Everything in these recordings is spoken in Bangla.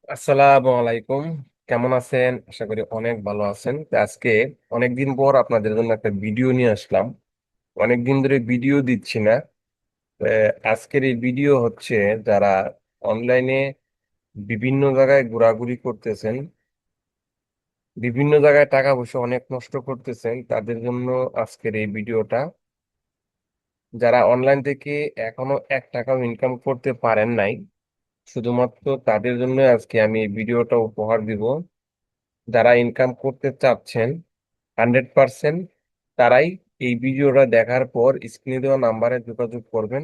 আসসালামু আলাইকুম। কেমন আছেন? আশা করি অনেক ভালো আছেন। তো আজকে অনেকদিন পর আপনাদের জন্য একটা ভিডিও নিয়ে আসলাম। অনেকদিন ধরে ভিডিও দিচ্ছি না। তো আজকের এই ভিডিও হচ্ছে যারা অনলাইনে বিভিন্ন জায়গায় ঘোরাঘুরি করতেছেন, বিভিন্ন জায়গায় টাকা পয়সা অনেক নষ্ট করতেছেন, তাদের জন্য আজকের এই ভিডিওটা। যারা অনলাইন থেকে এখনো 1 টাকাও ইনকাম করতে পারেন নাই, শুধুমাত্র তাদের জন্য আজকে আমি এই ভিডিওটা উপহার দিব। যারা ইনকাম করতে চাচ্ছেন 100%, তারাই এই ভিডিওটা দেখার পর স্ক্রিনে দেওয়া নাম্বারে যোগাযোগ করবেন।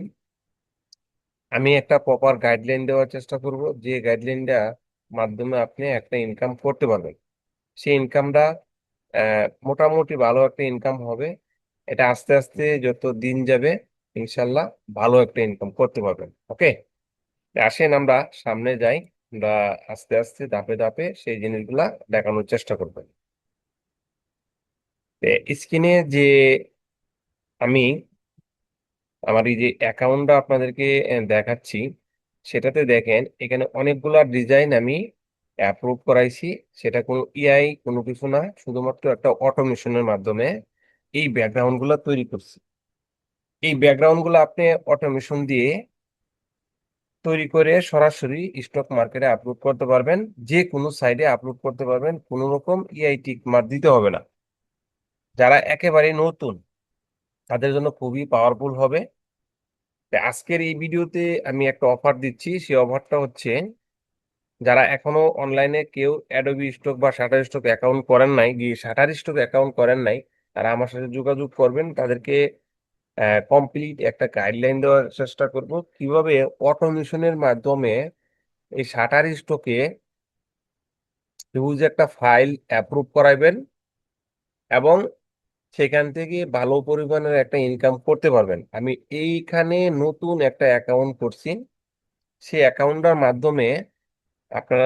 আমি একটা প্রপার গাইডলাইন দেওয়ার চেষ্টা করব, যে গাইডলাইনটা মাধ্যমে আপনি একটা ইনকাম করতে পারবেন। সেই ইনকামটা মোটামুটি ভালো একটা ইনকাম হবে। এটা আস্তে আস্তে যত দিন যাবে ইনশাল্লাহ ভালো একটা ইনকাম করতে পারবেন। ওকে, আসেন আমরা সামনে যাই। আমরা আস্তে আস্তে ধাপে ধাপে সেই জিনিসগুলা দেখানোর চেষ্টা করবেন। স্ক্রিনে যে আমি আমার এই যে অ্যাকাউন্টটা আপনাদেরকে দেখাচ্ছি, সেটাতে দেখেন এখানে অনেকগুলা ডিজাইন আমি অ্যাপ্রুভ করাইছি। সেটা কোনো ইআই কোনো কিছু না, শুধুমাত্র একটা অটোমেশনের মাধ্যমে এই ব্যাকগ্রাউন্ড গুলা তৈরি করছি। এই ব্যাকগ্রাউন্ড গুলো আপনি অটোমেশন দিয়ে তৈরি করে সরাসরি স্টক মার্কেটে আপলোড করতে পারবেন। যে কোনো সাইডে আপলোড করতে পারবেন, কোনো রকম ইআই টিক মার্ক দিতে হবে না। যারা একেবারে নতুন তাদের জন্য খুবই পাওয়ারফুল হবে। তো আজকের এই ভিডিওতে আমি একটা অফার দিচ্ছি। সেই অফারটা হচ্ছে, যারা এখনো অনলাইনে কেউ অ্যাডোবি স্টক বা শাটার স্টক অ্যাকাউন্ট করেন নাই, গিয়ে শাটার স্টক অ্যাকাউন্ট করেন নাই, তারা আমার সাথে যোগাযোগ করবেন। তাদেরকে কমপ্লিট একটা গাইডলাইন দেওয়ার চেষ্টা করব কিভাবে অটোমেশনের মাধ্যমে এই শাটার স্টকে হিউজ একটা ফাইল অ্যাপ্রুভ করাইবেন এবং সেখান থেকে ভালো পরিমাণের একটা ইনকাম করতে পারবেন। আমি এইখানে নতুন একটা অ্যাকাউন্ট করছি। সেই অ্যাকাউন্টটার মাধ্যমে আপনারা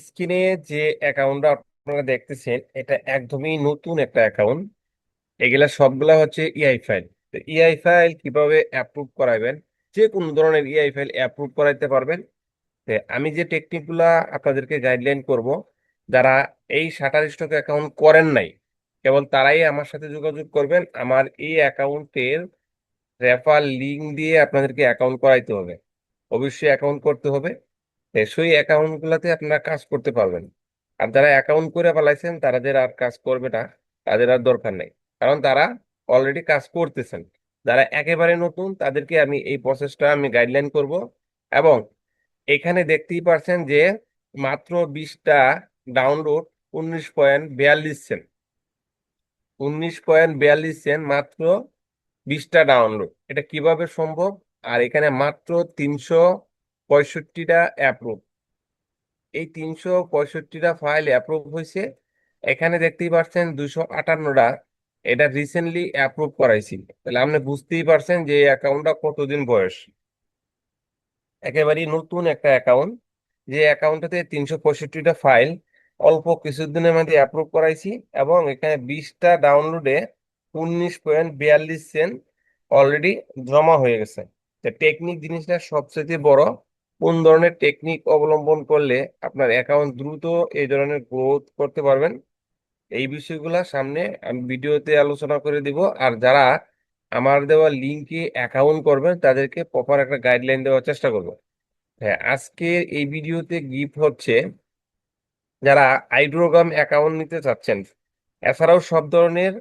স্ক্রিনে যে অ্যাকাউন্টটা আপনারা দেখতেছেন, এটা একদমই নতুন একটা অ্যাকাউন্ট। এগুলা সবগুলা হচ্ছে ইআই ফাইল। তো ইআই ফাইল কিভাবে অ্যাপ্রুভ করাবেন, যে কোনো ধরনের ইআই ফাইল অ্যাপ্রুভ করাইতে পারবেন। তো আমি যে টেকনিক গুলা আপনাদেরকে গাইডলাইন করব, যারা এই শাটার স্টক অ্যাকাউন্ট করেন নাই, কেবল তারাই আমার সাথে যোগাযোগ করবেন। আমার এই অ্যাকাউন্টের রেফার লিংক দিয়ে আপনাদেরকে অ্যাকাউন্ট করাইতে হবে। অবশ্যই অ্যাকাউন্ট করতে হবে। সেই অ্যাকাউন্ট গুলাতে আপনারা কাজ করতে পারবেন। আর যারা অ্যাকাউন্ট করে ফেলাইছেন, তাদের আর কাজ করবে না, তাদের আর দরকার নেই, কারণ তারা অলরেডি কাজ করতেছেন। যারা একেবারে নতুন তাদেরকে আমি এই প্রসেসটা আমি গাইডলাইন করব। এবং এখানে দেখতেই পারছেন যে মাত্র 20টা ডাউনলোড, 19.42 সেন্ট। 19.42 সেন্ট মাত্র 20টা ডাউনলোড, এটা কিভাবে সম্ভব? আর এখানে মাত্র 365টা অ্যাপ্রুভ। এই 365টা ফাইল অ্যাপ্রুভ হয়েছে। এখানে দেখতেই পাচ্ছেন 258টা এটা রিসেন্টলি অ্যাপ্রুভ করাইছি। তাহলে আপনি বুঝতেই পারছেন যে এই অ্যাকাউন্টটা কতদিন বয়স। একেবারেই নতুন একটা অ্যাকাউন্ট, যে অ্যাকাউন্টটাতে 365টা ফাইল অল্প কিছুদিনের মধ্যে অ্যাপ্রুভ করাইছি। এবং এখানে 20টা ডাউনলোডে 19.42 সেন্ট অলরেডি জমা হয়ে গেছে। তো টেকনিক জিনিসটা সবচেয়ে বড়। কোন ধরনের টেকনিক অবলম্বন করলে আপনার অ্যাকাউন্ট দ্রুত এই ধরনের গ্রোথ করতে পারবেন, এই বিষয়গুলা সামনে আমি ভিডিওতে আলোচনা করে দিব। আর যারা আমার দেওয়া লিঙ্কে অ্যাকাউন্ট করবেন, তাদেরকে প্রপার একটা গাইডলাইন দেওয়ার চেষ্টা করব। হ্যাঁ, আজকে এই ভিডিওতে গিফট হচ্ছে, যারা আইড্রোগ্রাম অ্যাকাউন্ট নিতে চাচ্ছেন, এছাড়াও সব ধরনের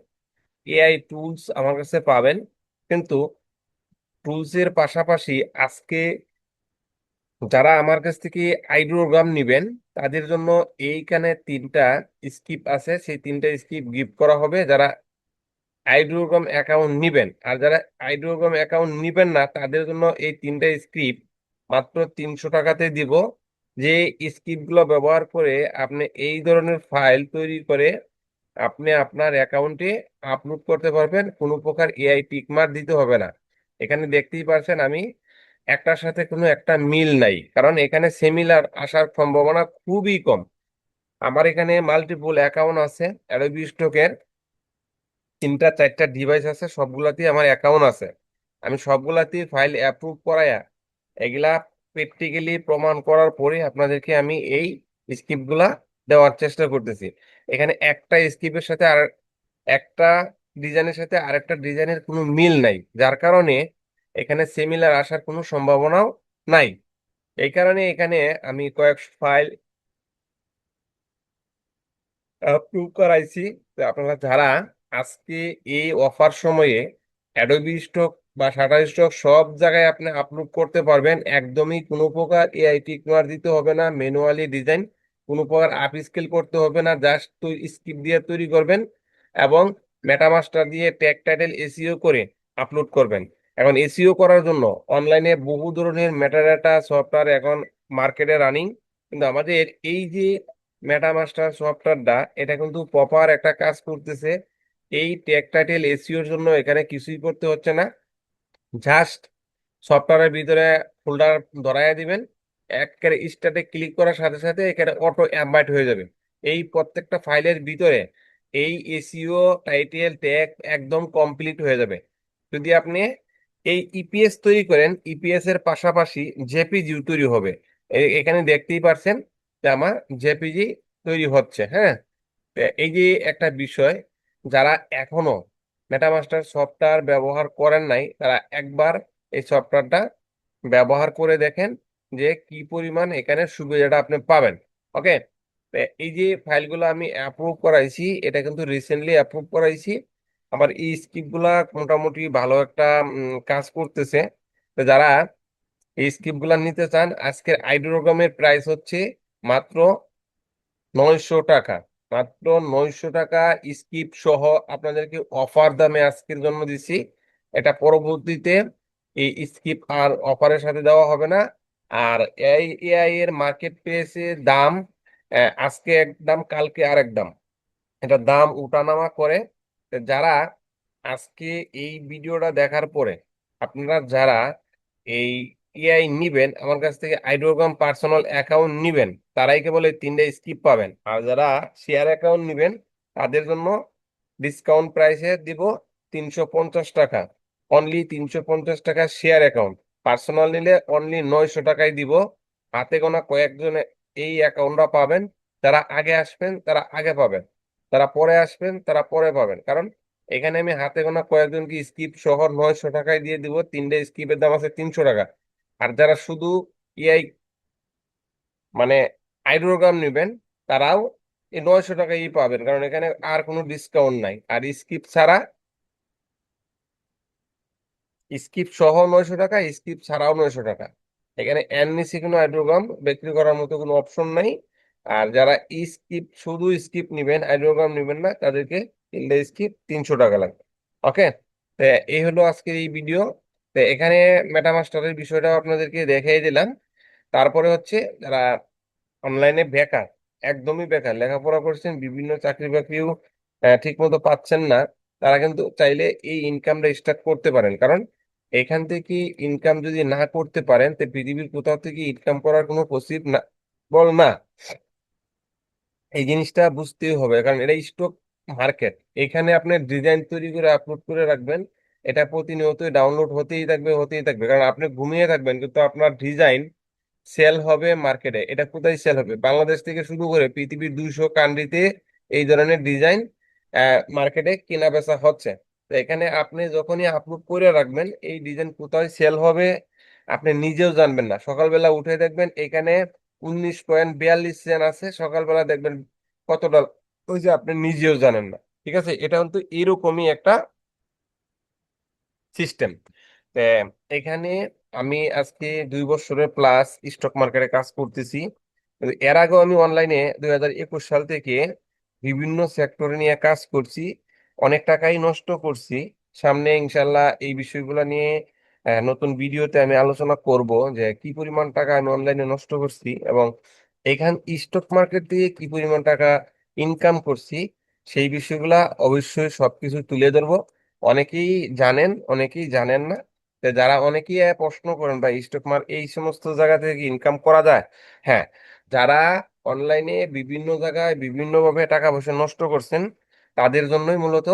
এআই টুলস আমার কাছে পাবেন। কিন্তু টুলসের পাশাপাশি আজকে যারা আমার কাছ থেকে আইড্রোগ্রাম নিবেন, তাদের জন্য এইখানে 3টা স্কিপ আছে, সেই 3টা স্কিপ গিফট করা হবে যারা আইড্রোগ্রাম অ্যাকাউন্ট নিবেন। আর যারা আইড্রোগ্রাম অ্যাকাউন্ট নিবেন না, তাদের জন্য এই 3টা স্ক্রিপ্ট মাত্র 300 টাকাতে দিব। যে স্ক্রিপ্ট গুলো ব্যবহার করে আপনি এই ধরনের ফাইল তৈরি করে আপনি আপনার অ্যাকাউন্টে আপলোড করতে পারবেন। কোনো প্রকার এআই টিকমার দিতে হবে না। এখানে দেখতেই পারছেন আমি একটার সাথে কোনো একটা মিল নাই, কারণ এখানে সিমিলার আসার সম্ভাবনা খুবই কম। আমার এখানে মাল্টিপল অ্যাকাউন্ট আছে অ্যাডোবি স্টকের, 3টা 4টা ডিভাইস আছে, সবগুলাতেই আমার অ্যাকাউন্ট আছে। আমি সবগুলাতেই ফাইল অ্যাপ্রুভ করায়া এগুলা প্র্যাকটিক্যালি প্রমাণ করার পরে আপনাদেরকে আমি এই স্কিপগুলা দেওয়ার চেষ্টা করতেছি। এখানে একটা স্কিপের সাথে আর একটা ডিজাইনের সাথে আরেকটা ডিজাইনের কোনো মিল নাই, যার কারণে এখানে সিমিলার আসার কোনো সম্ভাবনাও নাই। এই কারণে এখানে আমি কয়েক ফাইল প্রুভ করাইছি। তো আপনারা যারা আজকে এই অফার সময়ে অ্যাডোবি স্টক বা শাটার স্টক সব জায়গায় আপনি আপলোড করতে পারবেন, একদমই কোনো প্রকার এআই টিকমার দিতে হবে না, ম্যানুয়ালি ডিজাইন কোনো প্রকার আপ স্কেল করতে হবে না, জাস্ট স্ক্রিপ্ট দিয়ে তৈরি করবেন এবং মেটামাস্টার দিয়ে ট্যাগ টাইটেল এসইও করে আপলোড করবেন। এখন এসইও করার জন্য অনলাইনে বহু ধরনের মেটাডাটা সফটওয়্যার এখন মার্কেটে রানিং, কিন্তু আমাদের এই যে মেটামাস্টার সফটওয়্যারটা, এটা কিন্তু প্রপার একটা কাজ করতেছে। এই ট্যাগ টাইটেল এসইওর জন্য এখানে কিছুই করতে হচ্ছে না, জাস্ট সফটওয়্যারের ভিতরে ফোল্ডার ধরাইয়া দিবেন, একেবারে স্টার্টে ক্লিক করার সাথে সাথে এখানে অটো অ্যাম্বাইট হয়ে যাবে। এই প্রত্যেকটা ফাইলের ভিতরে এই এসইও টাইটেল ট্যাগ একদম কমপ্লিট হয়ে যাবে। যদি আপনি এই ইপিএস তৈরি করেন, ইপিএস এর পাশাপাশি জেপিজি তৈরি হবে। এখানে দেখতেই পারছেন যে আমার জেপিজি তৈরি হচ্ছে। হ্যাঁ, তো এই যে একটা বিষয়, যারা এখনো মেটামাস্টার সফটওয়্যার ব্যবহার করেন নাই তারা একবার এই সফটওয়্যারটা ব্যবহার করে দেখেন যে কি পরিমাণ এখানে সুবিধাটা আপনি পাবেন। ওকে, এই যে ফাইলগুলো আমি অ্যাপ্রুভ করাইছি, এটা কিন্তু রিসেন্টলি অ্যাপ্রুভ করাইছি। আমার এই স্ক্রিপ্ট গুলা মোটামুটি ভালো একটা কাজ করতেছে। তো যারা এই স্ক্রিপ্ট গুলা নিতে চান, আজকের আইডোরোগ্রামের প্রাইস হচ্ছে মাত্র 900 টাকা। মাত্র 900 টাকা স্কিপ সহ আপনাদেরকে অফার দামে আজকের জন্য দিছি। এটা পরবর্তীতে এই স্কিপ আর অফারের সাথে দেওয়া হবে না। আর এই এআই এর মার্কেট প্লেসে দাম আজকে এক দাম কালকে আরেক দাম, এটা দাম উঠানামা করে। তো যারা আজকে এই ভিডিওটা দেখার পরে আপনারা যারা এই এআই নিবেন, আমার কাছ থেকে আইডোগ্রাম পার্সোনাল অ্যাকাউন্ট নিবেন, তারাই কেবল এই 3টা স্কিপ পাবেন। আর যারা শেয়ার অ্যাকাউন্ট নিবেন তাদের জন্য ডিসকাউন্ট প্রাইসে দিব 350 টাকা, অনলি 350 টাকা শেয়ার অ্যাকাউন্ট। পার্সোনাল নিলে অনলি 900 টাকায় দিব। হাতে গোনা কয়েকজন এই অ্যাকাউন্টটা পাবেন, যারা আগে আসবেন তারা আগে পাবেন, তারা পরে আসবেন তারা পরে পাবেন। কারণ এখানে আমি হাতে গোনা কয়েকজনকে স্কিপ সহ 900 টাকায় দিয়ে দিব, 3টে স্কিপের দাম আছে 300 টাকা। আর যারা শুধু ইআই মানে আইড্রোগ্রাম নেবেন তারাও এই 900 টাকাই পাবেন, কারণ এখানে আর কোনো ডিসকাউন্ট নাই। আর স্কিপ ছাড়া, স্কিপ সহ 900 টাকা, স্কিপ ছাড়াও 900 টাকা। এখানে এননিসি কোনো হাইড্রোগ্রাম বিক্রি করার মতো কোনো অপশন নাই। আর যারা স্কিপ শুধু স্কিপ নিবেন, হাইড্রোগ্রাম নিবেন না, তাদেরকে 3টে স্কিপ 300 টাকা লাগবে। ওকে, তো এই হলো আজকের এই ভিডিও। তো এখানে মেটামাস্টারের বিষয়টাও আপনাদেরকে দেখিয়ে দিলাম। তারপরে হচ্ছে যারা অনলাইনে বেকার, একদমই বেকার, লেখাপড়া করছেন, বিভিন্ন চাকরি বাকরিও ঠিক মতো পাচ্ছেন না, তারা কিন্তু চাইলে এই ইনকামটা স্টার্ট করতে পারেন। কারণ এখান থেকে ইনকাম যদি না করতে পারেন তো পৃথিবীর কোথাও থেকে ইনকাম করার কোনো পসিবল না, বল না। এই জিনিসটা বুঝতেই হবে, কারণ এটা স্টক মার্কেট। এখানে আপনি ডিজাইন তৈরি করে আপলোড করে রাখবেন, এটা প্রতিনিয়তই ডাউনলোড হতেই থাকবে হতেই থাকবে, কারণ আপনি ঘুমিয়ে থাকবেন কিন্তু আপনার ডিজাইন সেল হবে মার্কেটে। এটা কোথায় সেল হবে? বাংলাদেশ থেকে শুরু করে পৃথিবীর 200 কান্ট্রিতে এই ধরনের ডিজাইন মার্কেটে কেনা বেচা হচ্ছে। তো এখানে আপনি যখনই আপলোড করে রাখবেন, এই ডিজাইন কোথায় সেল হবে আপনি নিজেও জানবেন না। সকালবেলা উঠে দেখবেন এখানে 19.42 সেন্ট আছে, সকালবেলা দেখবেন কতটা, ওই যে আপনি নিজেও জানেন না। ঠিক আছে, এটা কিন্তু এরকমই একটা সিস্টেম। এখানে আমি আজকে 2 বছরের প্লাস স্টক মার্কেটে কাজ করতেছি, কিন্তু এর আগেও আমি অনলাইনে 2021 সাল থেকে বিভিন্ন সেক্টরে নিয়ে কাজ করছি, অনেক টাকাই নষ্ট করছি। সামনে ইনশাল্লাহ এই বিষয়গুলো নিয়ে নতুন ভিডিওতে আমি আলোচনা করব যে কি পরিমাণ টাকা আমি অনলাইনে নষ্ট করছি এবং এখান স্টক মার্কেট দিয়ে কি পরিমাণ টাকা ইনকাম করছি। সেই বিষয়গুলা অবশ্যই সবকিছু তুলে ধরবো। অনেকেই জানেন অনেকেই জানেন না। তো যারা অনেকেই প্রশ্ন করেন বা স্টক মার্কেট এই সমস্ত জায়গা থেকে ইনকাম করা যায়, হ্যাঁ, যারা অনলাইনে বিভিন্ন জায়গায় বিভিন্ন ভাবে টাকা পয়সা নষ্ট করছেন তাদের জন্যই মূলত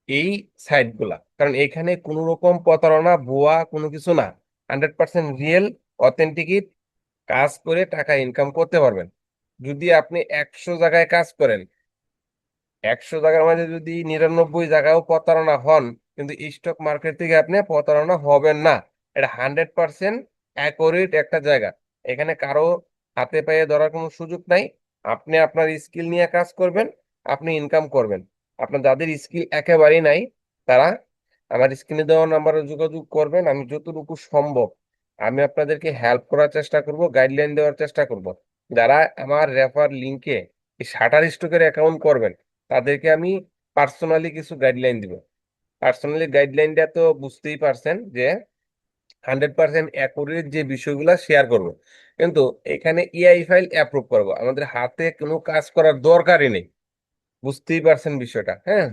এই সাইট গুলা। কারণ এখানে কোনো রকম প্রতারণা ভুয়া কোনো কিছু না, 100% রিয়েল অথেন্টিক কাজ করে টাকা ইনকাম করতে পারবেন। যদি আপনি 100 জায়গায় কাজ করেন, 100 জায়গার মাঝে যদি 99 জায়গায়ও প্রতারণা হন, কিন্তু স্টক মার্কেট থেকে আপনি প্রতারণা হবেন না। এটা 100% অ্যাকুরেট একটা জায়গা। এখানে কারো হাতে পায়ে ধরার কোনো সুযোগ নাই। আপনি আপনার স্কিল নিয়ে কাজ করবেন, আপনি ইনকাম করবেন। আপনার যাদের স্কিল একেবারেই নাই, তারা আমার স্ক্রিনে দেওয়া নাম্বারে যোগাযোগ করবেন। আমি যতটুকু সম্ভব আমি আপনাদেরকে হেল্প করার চেষ্টা করব, গাইডলাইন দেওয়ার চেষ্টা করব। যারা আমার রেফার লিঙ্কে শাটার স্টকের অ্যাকাউন্ট করবেন, তাদেরকে আমি পার্সোনালি কিছু গাইডলাইন দিব। পার্সোনালি গাইডলাইনটা তো বুঝতেই পারছেন যে 100% অ্যাকুরেট যে বিষয়গুলো শেয়ার করব। কিন্তু এখানে ইআই ফাইল অ্যাপ্রুভ করব, আমাদের হাতে কোনো কাজ করার দরকারই নেই। বুঝতেই পারছেন বিষয়টা, হ্যাঁ?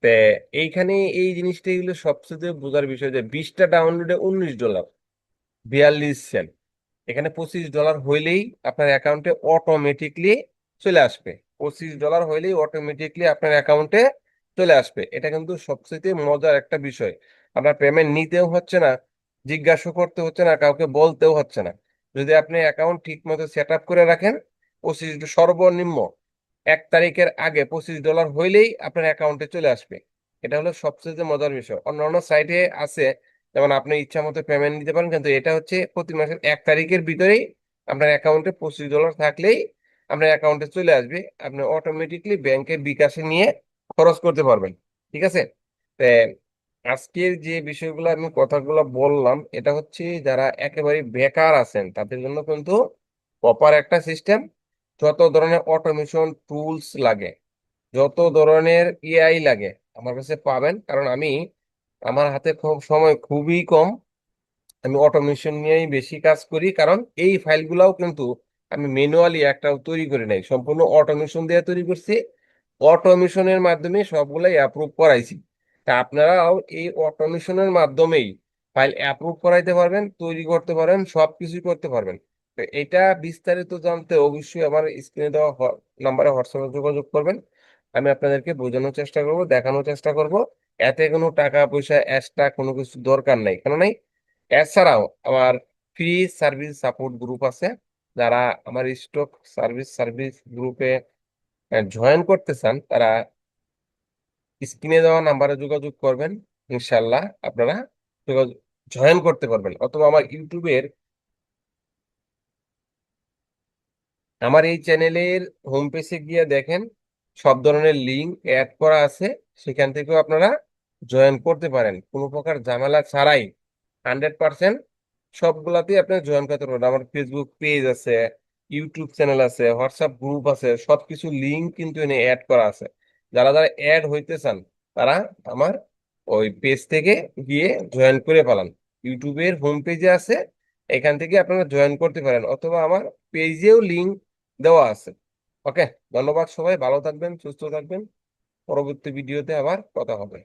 তে এইখানে এই জিনিসটাই হলো সবচেয়ে বোঝার বিষয় যে 20টা ডাউনলোডে $19, 42 সেন্ট। এখানে $25 হইলেই আপনার অ্যাকাউন্টে অটোমেটিকলি চলে আসবে। $25 হইলেই অটোমেটিকলি আপনার অ্যাকাউন্টে চলে আসবে। এটা কিন্তু সবচেয়ে মজার একটা বিষয়। আপনার পেমেন্ট নিতেও হচ্ছে না, জিজ্ঞাসা করতে হচ্ছে না, কাউকে বলতেও হচ্ছে না। যদি আপনি অ্যাকাউন্ট ঠিক মতো সেট আপ করে রাখেন, 25 সর্বনিম্ন 1 তারিখের আগে $25 হইলেই আপনার অ্যাকাউন্টে চলে আসবে। এটা হলো সবচেয়ে মজার বিষয়। অন্যান্য সাইটে আছে যেমন আপনি ইচ্ছা মতো পেমেন্ট নিতে পারেন, কিন্তু এটা হচ্ছে প্রতি মাসের 1 তারিখের ভিতরেই আপনার অ্যাকাউন্টে $25 থাকলেই আপনার অ্যাকাউন্টে চলে আসবে। আপনি অটোমেটিকলি ব্যাংকের বিকাশে নিয়ে খরচ করতে পারবেন। ঠিক আছে? তো আজকের যে বিষয়গুলো আমি কথাগুলো বললাম, এটা হচ্ছে যারা একেবারে বেকার আছেন তাদের জন্য কিন্তু প্রপার একটা সিস্টেম। যত ধরনের অটোমেশন টুলস লাগে, যত ধরনের এআই লাগে, আমার কাছে পাবেন। কারণ আমার হাতে খুব সময় খুবই কম। আমি অটোমেশন নিয়েই বেশি কাজ করি, কারণ এই ফাইলগুলাও কিন্তু আমি ম্যানুয়ালি একটাও তৈরি করি নাই, সম্পূর্ণ অটোমেশন দিয়ে তৈরি করছি। অটোমেশনের মাধ্যমে সবগুলাই অ্যাপ্রুভ করাইছি। তা আপনারাও এই অটোমেশনের মাধ্যমেই ফাইল অ্যাপ্রুভ করাইতে পারবেন, তৈরি করতে পারবেন, সবকিছু করতে পারবেন। তো এটা বিস্তারিত জানতে অবশ্যই আমার স্ক্রিনে দেওয়া নাম্বারে হোয়াটসঅ্যাপে যোগাযোগ করবেন। আমি আপনাদেরকে বোঝানোর চেষ্টা করব, দেখানোর চেষ্টা করব। এতে কোনো টাকা পয়সা এক্সট্রা কোনো কিছু দরকার নাই, কেন নাই? এছাড়াও আমার ফ্রি সার্ভিস সাপোর্ট গ্রুপ আছে। যারা আমার স্টক সার্ভিস গ্রুপে জয়েন করতে চান, তারা স্ক্রিনে দেওয়া নাম্বারে যোগাযোগ করবেন। ইনশাল্লাহ আপনারা যোগাযোগ জয়েন করতে পারবেন। অথবা আমার এই চ্যানেলের হোম পেজে গিয়ে দেখেন, সব ধরনের লিঙ্ক অ্যাড করা আছে। সেখান থেকেও আপনারা জয়েন করতে পারেন কোনো প্রকার ঝামেলা ছাড়াই। 100% সবগুলাতেই আপনি জয়েন করতে পারবেন। আমার ফেসবুক পেজ আছে, ইউটিউব চ্যানেল আছে, হোয়াটসঅ্যাপ গ্রুপ আছে, সবকিছু লিঙ্ক কিন্তু এনে অ্যাড করা আছে। যারা যারা অ্যাড হইতে চান, তারা আমার ওই পেজ থেকে গিয়ে জয়েন করে ফেলান। ইউটিউবের হোম পেজে আছে, এখান থেকে আপনারা জয়েন করতে পারেন, অথবা আমার পেজেও লিঙ্ক দেওয়া আছে। ওকে, ধন্যবাদ। সবাই ভালো থাকবেন, সুস্থ থাকবেন। পরবর্তী ভিডিওতে আবার কথা হবে।